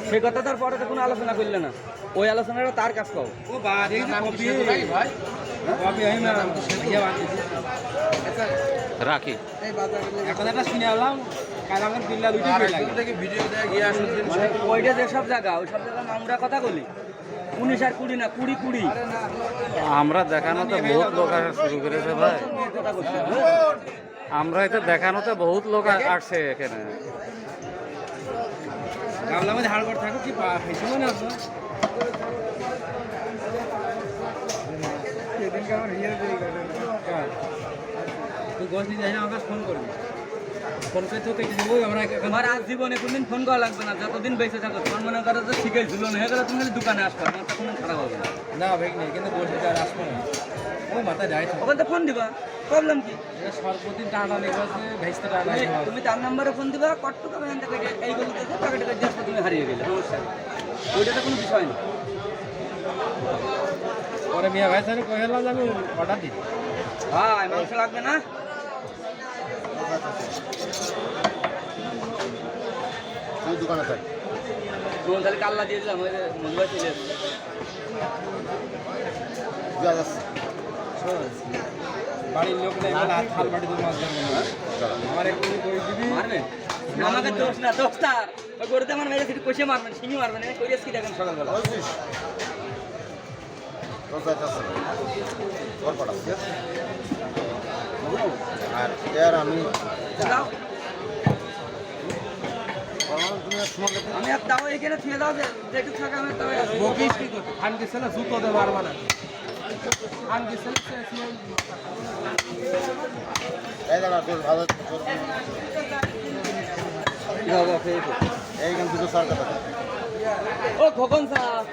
সেই কথা তার পরে তো কোনো আলোচনা করলে না, ওই আলোচনাটা তার কাজ কও। ও বাদ এই ভাই কবি আমি না ইয়া বাঁধছি রাখি এখন একটা শুনে এলাম কাল আমার বিল্লা দুইটা লাগে ভিডিও দেয় গিয়ে আসুন ওইটা যেসব জায়গা ওই সব জায়গা আমরা কথা বলি 19 আর 20 না 20 আমরা দেখানোতে বহুত লোক আসা শুরু করেছে ভাই, কথা করছে। আমরা এটা দেখানোতে বহুত লোক আসছে এখানে। গামলা মধ্যে হাড় করে থাকো কি খাইছি মনে আছে তুই গোস নিয়ে যাই না আমাকে ফোন করবি, ফোন করে তো কেটে দেবো আমরা তোমার আজ জীবনে কোনদিন ফোন করা লাগবে না, যতদিন বেঁচে থাকো। তোমার মনে করো যে শিখে ঝুলন হয়ে গেলে তুমি খালি দোকানে আসবে, আমার তখন খারাপ হবে না। না ভাই নেই কিন্তু গোস নিতে আর আসবো না ওই মাথায় যাই ওখান থেকে ফোন দিবা, প্রবলেম কি? সর্বদিন টানা লেগে আছে ভেস্তে টানা তুমি তার নাম্বারে ফোন দিবা, কট্টু তুমি এখান থেকে এইগুলো দেখে টাকা টাকা দিয়ে তুমি হারিয়ে গেলে, সমস্যা নেই। ওইটা তো কোনো বিষয় না। পরে মিয়া ভাই স্যার কয়ে গেলাম যে আমি অর্ডার দিই ভাই মাংস লাগবে না? দোকানে থাক তোমার তাহলে কাল্লা দিয়ে দিলাম, ওই যে মধুবাই চলে এসছে। বাড়ির লোক নেই বলে হাত খাল বাড়ি দিয়ে মাছ ধরবো না আমার একটু করে দিবি মারবেন আমাকে দোষ না, দোষ তার। ওই গরুতে আমার মেরে সেটা কষে মারবেন, শিঙি মারবেন, আমি করিয়াস কি দেখেন সকালবেলা। আর এর আমি দাও আমি আর দাও এখানে ছুঁয়ে দাও, যেটু থাকে আমি তাও বকিস কি করতে খান গেছে না জুতো দে মারবা না খান গেছে এই দাদা তোর ভালো এইখান দুটো সরকার ও খোকন স্যার